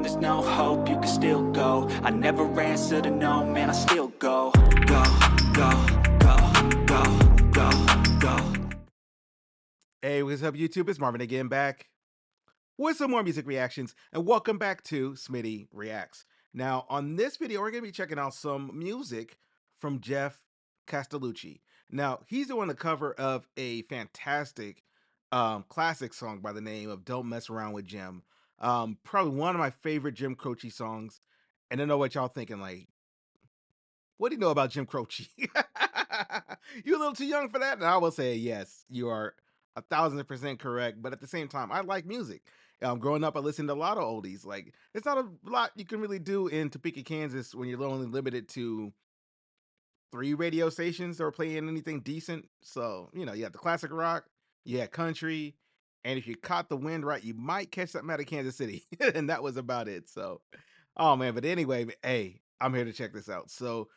there's no hope, you can still go. I never answer to no, man, I still go. Go, go, go, go, go, go. Hey, what's up, YouTube? It's Marvin again, back with some more music reactions, and welcome back to Smitty Reacts. Now, on this video, we're going to be checking out some music from Geoff Castellucci. Now, he's doing a cover of a fantastic classic song by the name of Don't Mess Around with Jim. Probably one of my favorite Jim Croce songs. And I know what y'all thinking, like, what do you know about Jim Croce? You a little too young for that? And I will say, yes, you are 1,000% correct. But at the same time, I like music. Growing up, I listened to a lot of oldies. Like, it's not a lot you can really do in Topeka, Kansas when you're only limited to 3 radio stations that are playing anything decent. So, you had the classic rock, you had country, and if you caught the wind right, you might catch something out of Kansas City. And that was about it. So, oh man, but anyway, hey, I'm here to check this out. So,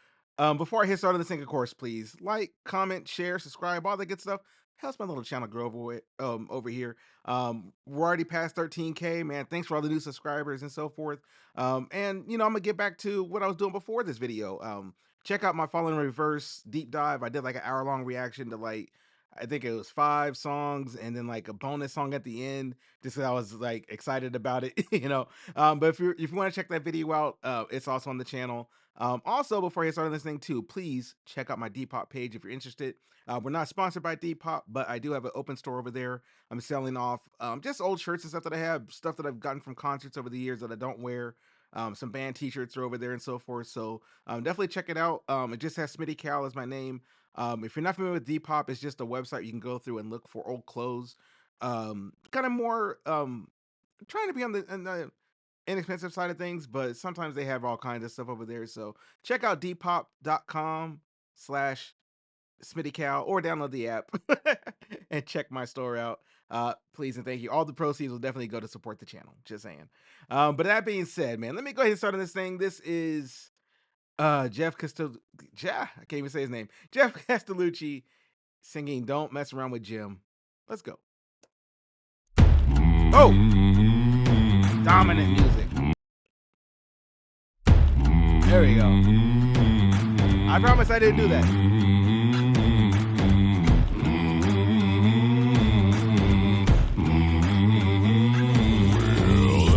before I hit start on the thing, of course, please like, comment, share, subscribe, all that good stuff. Helps my little channel grow over here. We're already past 13K, man. Thanks for all the new subscribers and so forth. And I'm gonna get back to what I was doing before this video. Check out my Falling in Reverse deep dive. I did like an hour-long reaction to like, I think it was 5 songs and then like a bonus song at the end, just 'cause I was like excited about it, But if you want to check that video out, it's also on the channel. Also, before I get started on this thing too, please check out my Depop page if you're interested. We're not sponsored by Depop, but I do have an open store over there. I'm selling off just old shirts and stuff that I have, stuff that I've gotten from concerts over the years that I don't wear. Some band t-shirts are over there and so forth. So definitely check it out. It just has Smitty Cal as my name. If you're not familiar with Depop, it's just a website you can go through and look for old clothes. Kind of more trying to be on the inexpensive side of things, but sometimes they have all kinds of stuff over there. So check out depop.com/SmittyCal or download the app and check my store out. Please and thank you. All the proceeds will definitely go to support the channel. Just saying. But that being said, man, let me go ahead and start on this thing. This is Geoff Castellucci. I can't even say his name. Geoff Castellucci singing "Don't Mess Around with Jim." Let's go. Oh, dominant music. There we go. I promise I didn't do that.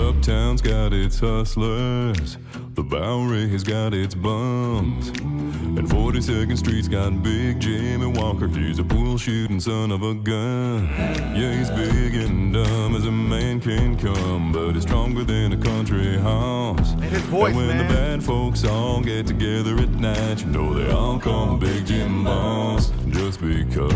Uptown's got its hustlers, the Bowery has got its bums, and 42nd Street's got Big Jimmy Walker. He's a pool shooting son of a gun. Yeah, he's big and dumb as a man can come, but he's stronger than a country horse. And his voice, and when man, the bad folks all get together at night, you know they all call him Big Jim Boss, just because.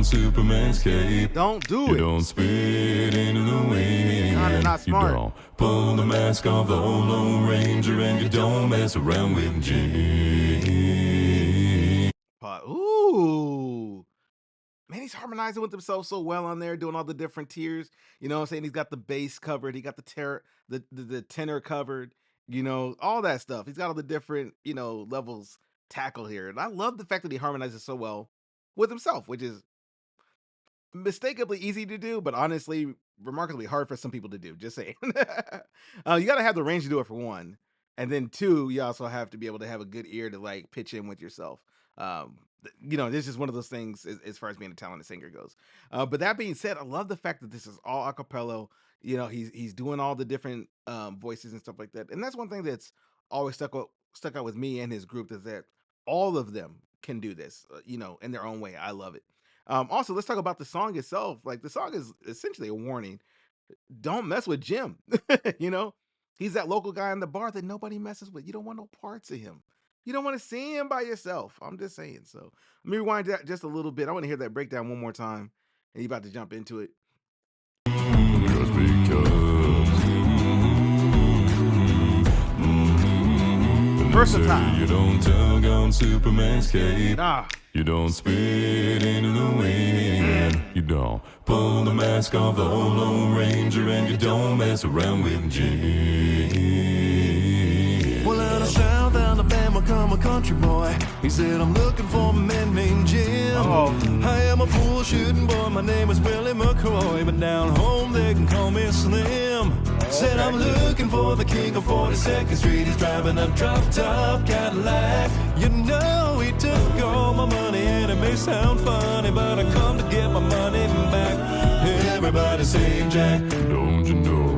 Superman's cape. Don't do it. You don't spit into the wind. Kinda not smart. You don't pull the mask off the old Lone Ranger, and you don't mess around with Jim. Ooh. Man, he's harmonizing with himself so well on there, doing all the different tiers. You know what I'm saying? He's got the bass covered. He got the tenor covered. All that stuff. He's got all the different, levels tackled here. And I love the fact that he harmonizes so well with himself, which is mistakenly easy to do, but honestly remarkably hard for some people to do. Just saying. You gotta have the range to do it, for one, and then 2, you also have to be able to have a good ear to like pitch in with yourself. This is one of those things as far as being a talented singer goes. But that being said, I love the fact that this is all a cappella. He's doing all the different voices and stuff like that, and that's one thing that's always stuck out with me and his group, is that all of them can do this, in their own way. I love it. Also, let's talk about the song itself. Like, the song is essentially a warning. Don't mess with Jim. He's that local guy in the bar that nobody messes with. You don't want no parts of him. You don't want to see him by yourself. I'm just saying. So let me rewind that just a little bit. I want to hear that breakdown one more time. And you're about to jump into it. Just because. Versatile. You don't tug on Superman's cape. Nah. You don't spit into the wind. You don't pull the mask off the old Lone Ranger, and you don't mess around with Jim. Well, out of South Alabama, from a country boy. He said, I'm looking for a man named Jim. I am a pool shooting boy, my name is Willie McCoy, but down home they can call me Slim. Said I'm looking for the king of 42nd Street. He's driving a drop-top Cadillac. You know he took all my money, and it may sound funny, but I come to get my money back. Everybody say, Jack, don't you know?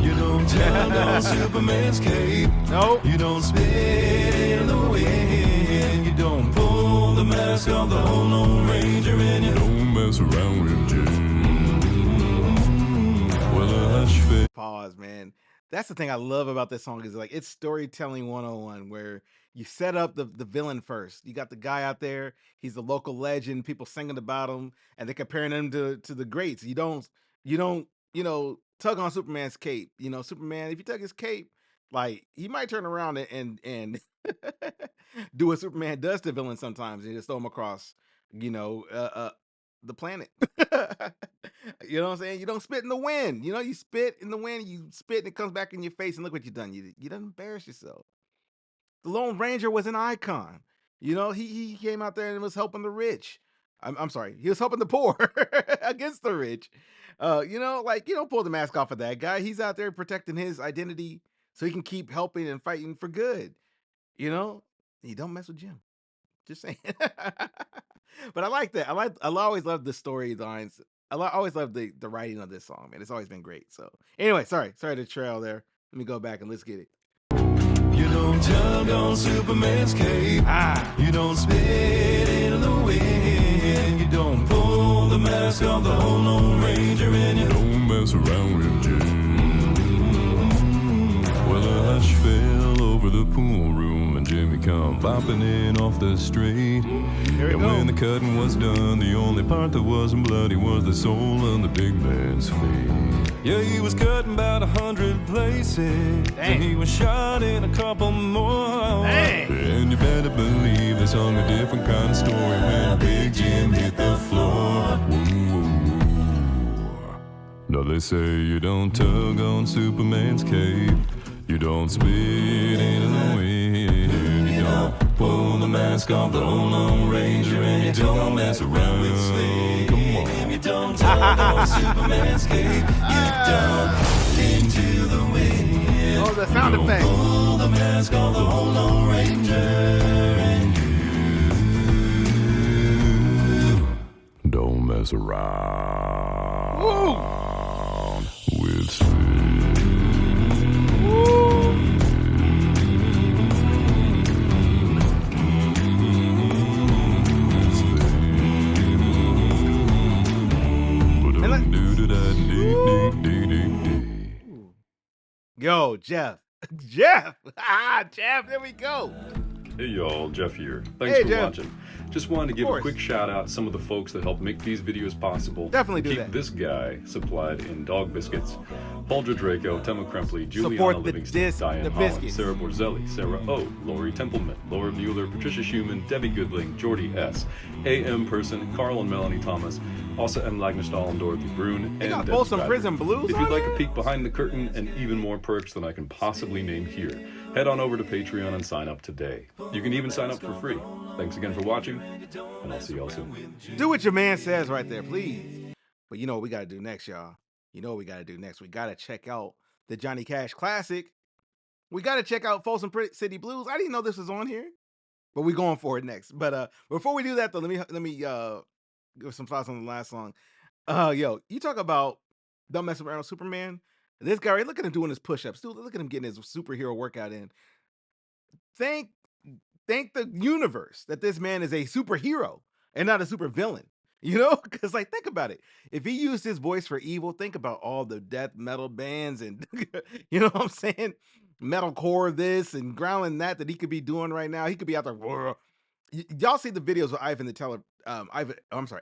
You don't tell on Superman's cape. Nope. You don't spit in the wind. You don't pull the mask off the whole Lone Ranger, and you don't mess around with Jim. Well, hush face. Pause, man. That's the thing I love about this song is like it's storytelling 101 where you set up the villain first. You got the guy out there, he's a local legend, people singing about him, and they're comparing him to the greats. You don't, tug on Superman's cape. Superman, if you tug his cape, like he might turn around and do what Superman does to villains sometimes and just throw him across, the planet. You know what I'm saying? You don't spit in the wind. You spit in the wind, you spit and it comes back in your face, and look what you done. You done embarrass yourself. The Lone Ranger was an icon. He came out there and was helping the rich. I'm sorry, he was helping the poor against the rich. You don't pull the mask off of that guy. He's out there protecting his identity so he can keep helping and fighting for good. You don't mess with Jim. Just saying. But I like that. I always love the storylines. I always love the writing of this song, man. It's always been great. So anyway, sorry to trail there. Let me go back and let's get it. You don't tug on Superman's cape. You don't spit in the wind. You don't pull the mask off the whole Lone Ranger, and you don't mess around with Jim. Well, a hush fell over the pool room, and Jimmy come bopping in off the street. And when the cutting was done, the only part that wasn't bloody was the sole on the big man's feet. Yeah, he was cutting about 100 places. Dang. And he was shot in a couple more. Dang. And you better believe they sung a different kind of story when Big Jim hit the floor. Woo. Now they say you don't tug on Superman's cape. You don't spit in the wind. You don't pull the mask off the whole Lone Ranger, and you don't mess around with Slim. Come on. You don't tug on Superman's cape. You don't into the wind. Oh, the sound effects. Pull the mask off the whole Lone Ranger, and you don't mess around with Slim. Yo, Jeff. Jeff, there we go. Hey y'all, Jeff here. Thanks Hey, for Jeff. watching. Just wanted to give course. a quick shout out to some of the folks that help make these videos possible. Definitely do Keep that. this guy supplied in dog biscuits. Paul Draco, Tema Krempley, Juliana Support the Livingston, Diane the Holland, biscuits. Sarah Borzelli, Sarah O, Lori Templeman, Laura Mueller, Patricia Schumann, Debbie Goodling, Jordy S, A.M. Person, Carl and Melanie Thomas, Asa M. Lagnestall and Dorothy Brune, They and got Deb FOLSOM Stratton. Prison Blues If on you'd like here? a peek behind the curtain and even more perks than I can possibly name here, head on over to Patreon and sign up today. You can even sign up for free. Thanks again for watching, and I'll see y'all soon. Do what your man says right there, please. But you know what we got to do next, y'all? You know what we got to do next? We got to check out the Johnny Cash Classic. We got to check out Folsom City Blues. I didn't know this was on here, but we're going for it next. But before we do that, though, let me give some thoughts on the last song. Yo, you talk about don't mess around with Superman. This guy, right, look at him doing his push-ups. Dude, look at him getting his superhero workout in. Thank the universe that this man is a superhero and not a supervillain. Because think about it. If he used his voice for evil, think about all the death metal bands and you know what I'm saying? Metalcore this and growling that he could be doing right now. He could be out there. Y'all see the videos of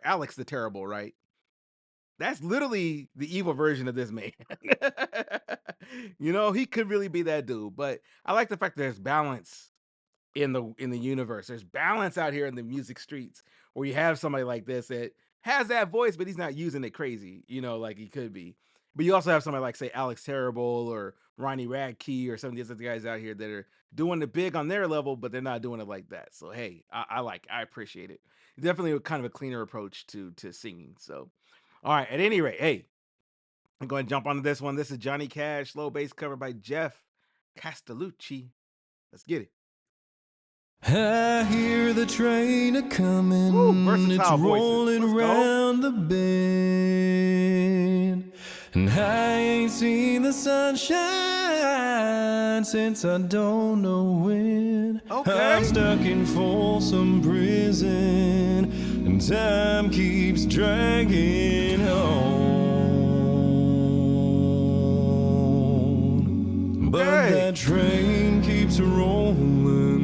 Alex the Terrible, right? That's literally the evil version of this man. He could really be that dude. But I like the fact that there's balance in the universe. There's balance out here in the music streets where you have somebody like this that has that voice, but he's not using it crazy, like he could be. But you also have somebody like, say, Alex Terrible or Ronnie Radke or some of these other guys out here that are doing it big on their level, but they're not doing it like that. So hey, I appreciate it. Definitely kind of a cleaner approach to singing. So, all right. At any rate, hey, I'm going to jump onto this one. This is Johnny Cash, slow bass cover by Geoff Castellucci. Let's get it. I hear the train a coming, Ooh, versatile it's voices. rolling Let's go. around the bend, and I ain't seen the sunshine since I don't know when. Okay. I'm stuck in Folsom prison, and time keeps dragging on. But Okay. that train keeps rolling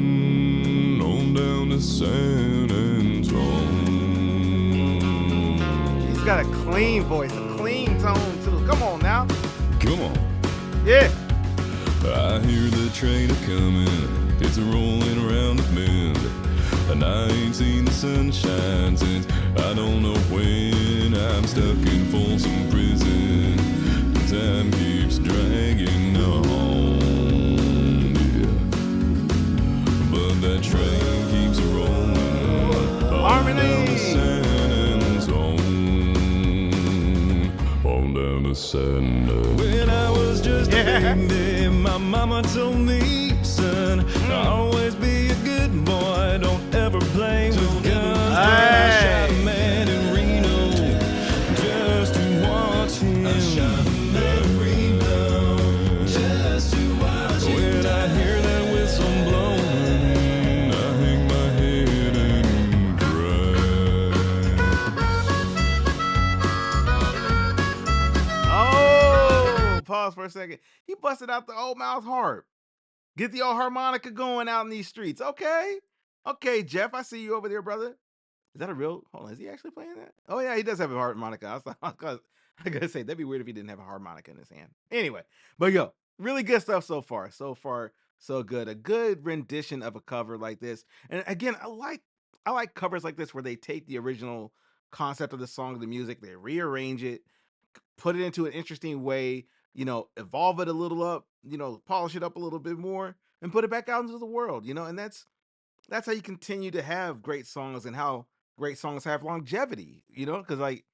on down to San Antonio. He's got a clean voice, a clean tone too. Come on now. Come on. Yeah. I hear the train a coming, it's rolling around the bend, and I ain't seen the sunshine since I don't know when. I'm stuck in Folsom prison, and time keeps dragging on. Yeah. But that train keeps rolling on down to San Antonio, on down to San Antonio. When I was just a baby, my mama told me, son, always be a good boy, don't ever play with guns. But I shot a man in Reno just to watch him. I shot a man in Reno just to watch him. When I hear that whistle blowing, I hang my head and cry. Oh, pause for a second. He busted out the old mouse harp. Get the old harmonica going out in these streets. Okay. Okay, Geoff, I see you over there, brother. Is that a real? Hold on, is he actually playing that? Oh yeah, he does have a harmonica. I gotta say that'd be weird if he didn't have a harmonica in his hand. Anyway, but yo, really good stuff so far. So far, so good. A good rendition of a cover like this. And again, I like covers like this where they take the original concept of the song, the music, they rearrange it, put it into an interesting way, evolve it a little up, polish it up a little bit more and put it back out into the world, and that's how you continue to have great songs and how great songs have longevity, because like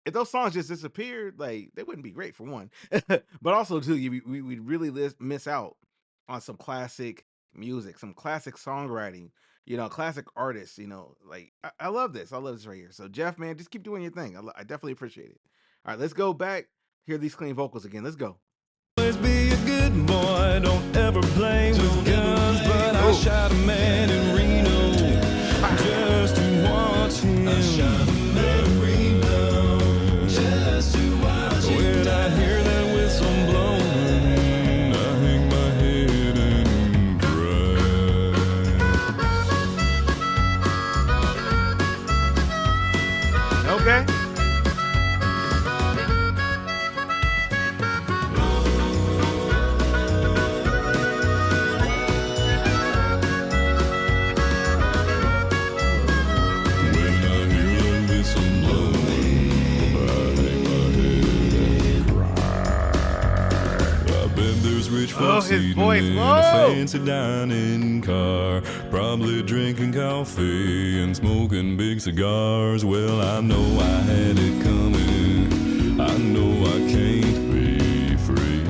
if those songs just disappeared, like they wouldn't be great for one, but also too, we'd really miss out on some classic music, some classic songwriting, classic artists, like I love this. I love this right here. So Geoff, man, just keep doing your thing. I definitely appreciate it. All right, let's go back. Hear these clean vocals again. Let's go. Always be a good boy, don't ever play with guns. But I shot a man in Reno just to watch him. I shot a man in Reno just to watch him. When I hear that whistle blowing, I hang my head and cry. Okay. Oh, his voice. In Whoa. a fancy dining car, probably drinking coffee and smoking big cigars. Well, I know I had it coming. I know I can't be free.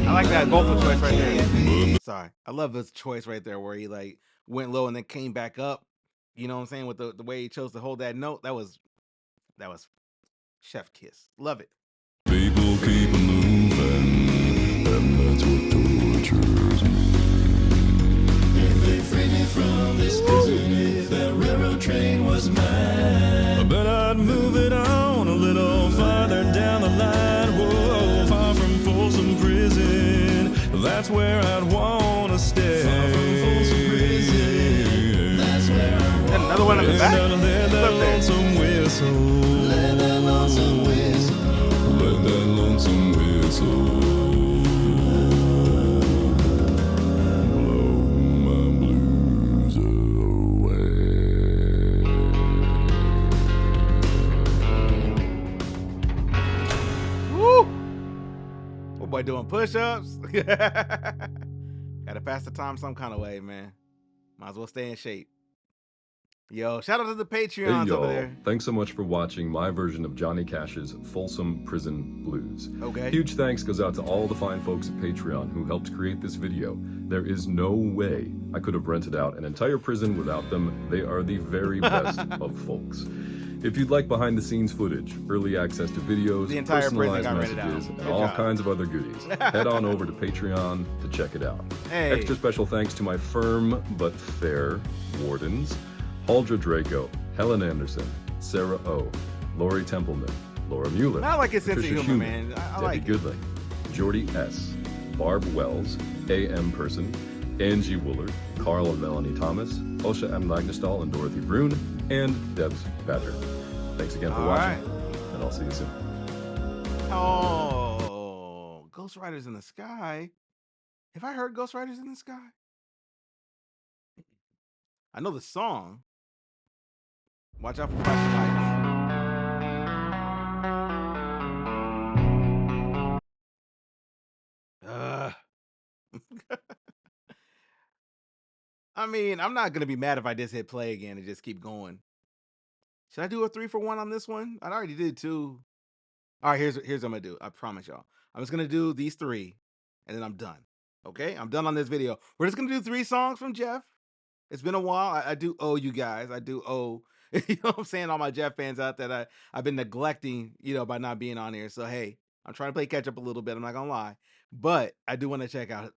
I like that vocal choice right there. Sorry, I love this choice right there where he like went low and then came back up. You know what I'm saying? With the way he chose to hold that note, that was chef kiss. Love it. People keep moving, and that's what tortures me. If they freed me from this prison, if that railroad train was mine, I bet I'd move it on a little farther down the line. Whoa, far from Folsom prison, that's where I'd want to stay. Far from Folsom prison, that's where I want to stay. Another one in the back. Let that lonesome whistle. Let that lonesome whistle. Let that lonesome whistle blow my blues away. boy doing push-ups. Gotta pass the time some kind of way, man. Might as well stay in shape. Yo, shout out to the Hey Patreons over y'all, there. thanks so much for watching my version of Johnny Cash's FOLSOM Prison Blues. Okay. Huge thanks goes out to all the fine folks at Patreon who helped create this video. There is no way I could have rented out an entire prison without them. They are the very best of folks. If you'd like behind the scenes footage, early access to videos, The entire prison personalized got rented out. messages, and Good all job. kinds of other goodies, head on over to Patreon to check it out. Hey. Extra special thanks to my firm but fair wardens, Haldra Draco, Helen Anderson, Sarah O, Lori Templeman, Laura Mueller, I like his sense of Patricia humor, Schumann, man. I Debbie like it. Goodling, Jordy S, Barb Wells, A.M. Person, Angie Woolard, Carl and Melanie Thomas, Osha M. Magnustal and Dorothy Brune, and Debs Badger. Thanks again for All watching, right. and I'll see you soon. Oh, Ghost Riders in the Sky. Have I heard Ghost Riders in the Sky? I know the song. Watch out for flashing lights. I mean, I'm not gonna be mad if I just hit play again and just keep going. Should I do a 3-for-1 on this one? I already did 2. All right, here's what I'm gonna do. I promise y'all. I'm just gonna do these 3, and then I'm done. Okay, I'm done on this video. We're just gonna do 3 songs from Geoff. It's been a while. I do owe you guys. I do owe, you know what I'm saying, all my Geoff fans out that I've been neglecting, by not being on here. So hey, I'm trying to play catch up a little bit. I'm not gonna lie, but I do want to check out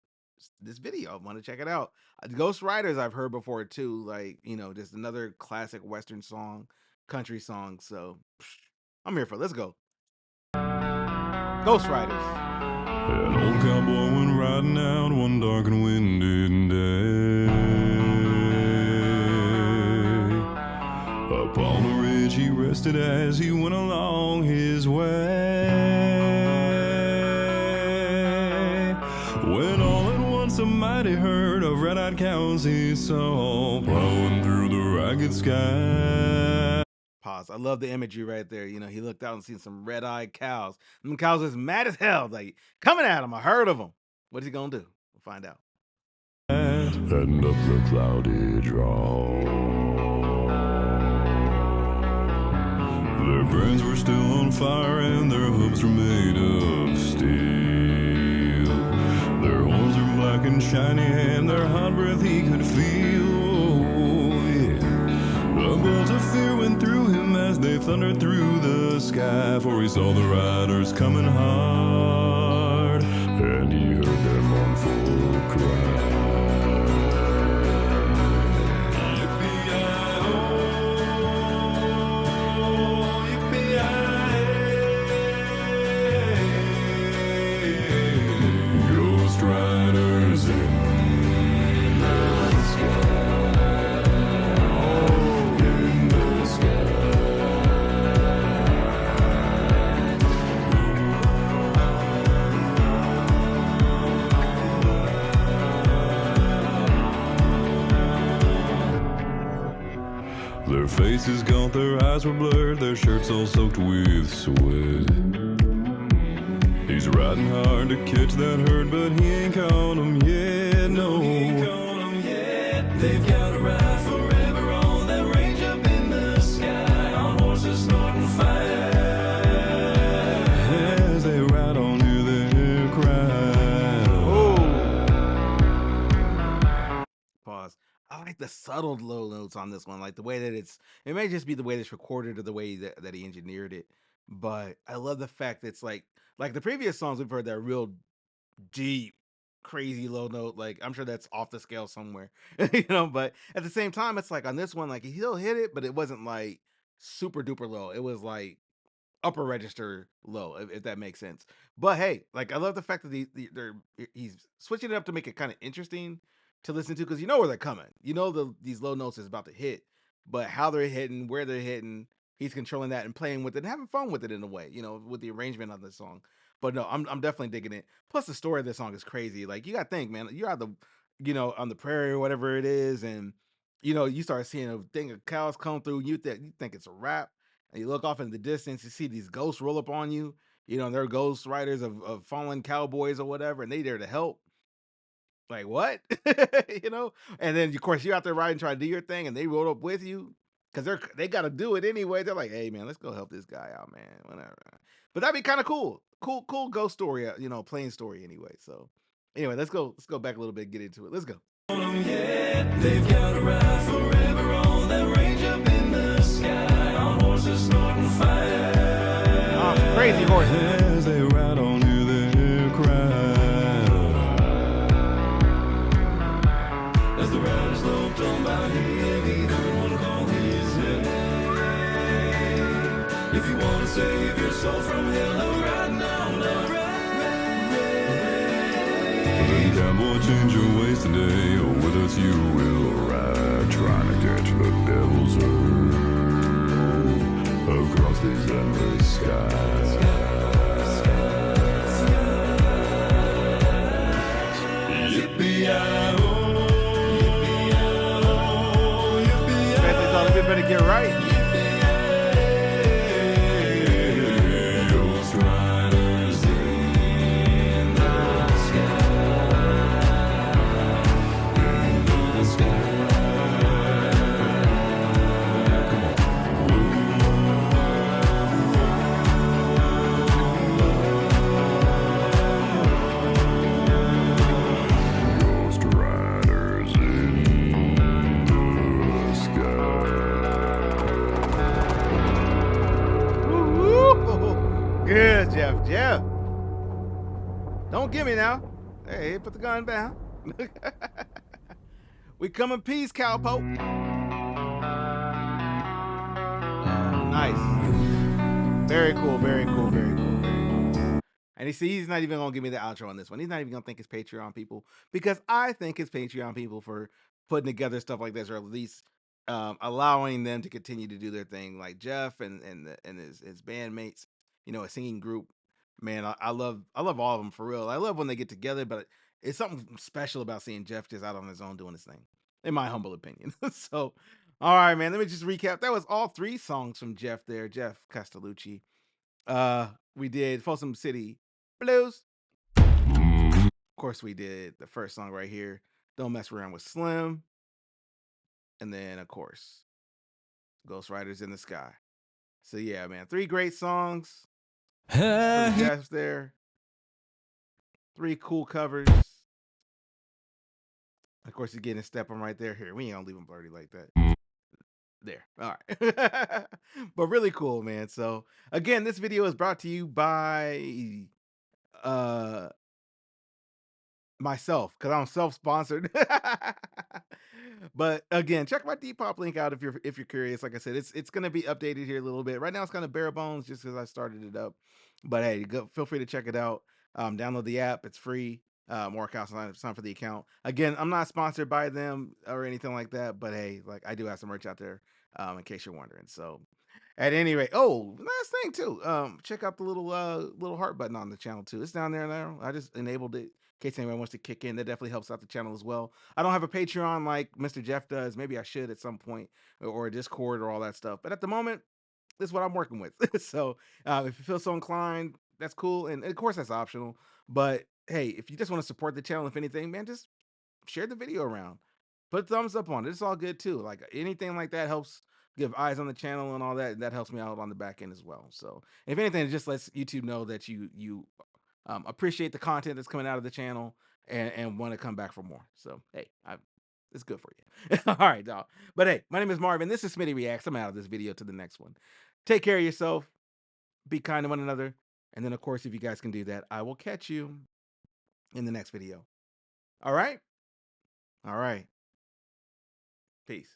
this video. I want to check it out. Ghost Riders I've heard before too. Like, just another classic Western song, country song. So I'm here for it. Let's go. Ghost Riders. An old cowboy went riding out one dark and windy day. Upon a ridge he rested as he went along his way. When all at once a mighty herd of red-eyed cows he saw plowing through the ragged sky. Pause. I love the imagery right there. He looked out and seen some red-eyed cows. Them cows was mad as hell, like coming at him. I heard of them. What is he gonna do? We'll find out. And up the cloudy draw. Their brains were still on fire and their hooves were made of steel. Their horns were black and shiny and their hot breath he could feel. A bolt of fear went through him as they thundered through the sky, for he saw the riders coming hard, and he heard their mournful cry. Yippee-yi-oh, yippee-yi-hey. Ghost riders in the sky. Their faces gaunt, their eyes were blurred, their shirts all soaked with sweat. He's riding hard to catch that herd, but he ain't caught 'em yet, no. They've got to ride forever on that range up in the sky, on horses snorting fire. As they ride on, hear their cry. Pause. I like the subtle low notes on this one, like the way that it may just be the way that it's recorded or the way that he engineered it, but I love the fact that it's like the previous songs we've heard that are real deep, crazy low note. Like I'm sure that's off the scale somewhere, but at the same time, it's like on this one, like he still hit it, but it wasn't like super duper low. It was like upper register low, if that makes sense. But hey, like I love the fact that he's switching it up to make it kind of interesting to listen to, because you know where they're coming. These low notes is about to hit, but how they're hitting, where they're hitting, he's controlling that and playing with it and having fun with it in a way, with the arrangement of the song. But no, I'm definitely digging it. Plus the story of this song is crazy. Like you gotta think, man, you're out on the prairie or whatever it is, and you start seeing a thing of cows come through, you think it's a wrap, and you look off in the distance, you see these ghosts roll up on you, you know, they're ghost riders of fallen cowboys or whatever, and they there to help. Like what? You know? And then of course you're out there riding, trying to do your thing, and they rode up with you because they got to do it anyway. They're like, hey man, let's go help this guy out, man. Whatever. But that'd be kind of cool. Cool ghost story, you know, plain story anyway. So anyway, let's go back a little bit and get into it. Let's go. They've got a ride forever on that range up in the sky on horses snorting fire. Oh, crazy horses. As they ride on to their cry. As the riders loped on by him, he heard one call his name. If you want to save your soul from hell, I'm riding on the rain. Cowboy, change your ways today, or with us you will ride, trying to catch the devil's herd across these endless skies. Yippee-yi-oh, yippee-yi-oh, yippee-yi-oh. They thought we better get right. Ghost riders in the sky, in the sky. Ghost riders in the sky. Woo-hoo. Good, Jeff. Don't give me now. Hey, put the gun down. We come in peace, cowpoke. Nice. Very cool. And he's not even gonna give me the outro on this one. He's not even gonna thank his Patreon people, because I thank his Patreon people for putting together stuff like this, or at least allowing them to continue to do their thing, like Jeff and his bandmates, you know, a singing group. Man, I love all of them for real. I love when they get together, but it's something special about seeing Jeff just out on his own doing his thing, in my humble opinion. So, all right, man. Let me just recap. That was all 3 songs from Jeff there, Geoff Castellucci. We did Folsom City Blues. Of course, we did the first song right here, Don't Mess Around with Slim. And then, of course, Ghost Riders in the Sky. So yeah, man, 3 great songs from Jeff there. 3 cool covers. Of course, you're getting a step on right there. Here, we ain't gonna leave them blurry like that. There. All right. But really cool, man. So again, this video is brought to you by myself, because I'm self-sponsored. But again, check my Depop link out if you're curious. Like I said, it's gonna be updated here a little bit. Right now it's kind of bare bones just because I started it up. But hey, feel free to check it out. Download the app, it's free. More accounts, sign for the account. Again, I'm not sponsored by them or anything like that, but hey, like I do have some merch out there, in case you're wondering. So at any rate, oh, last thing too. Check out the little heart button on the channel too. It's down there now. I just enabled it in case anyone wants to kick in. That definitely helps out the channel as well. I don't have a Patreon like Mr. Jeff does. Maybe I should at some point, or a Discord or all that stuff. But at the moment, this is what I'm working with. So if you feel so inclined, that's cool. And of course, that's optional. But hey, if you just want to support the channel, if anything, man, just share the video around. Put a thumbs up on it. It's all good too. Like anything like that helps give eyes on the channel and all that. And that helps me out on the back end as well. So if anything, it just lets YouTube know that you appreciate the content that's coming out of the channel and want to come back for more. So hey, it's good for you. All right, dog. But hey, my name is Marvin. This is Smitty Reacts. I'm out of this video to the next one. Take care of yourself. Be kind to one another. And then, of course, if you guys can do that, I will catch you in the next video. All right? All right. Peace.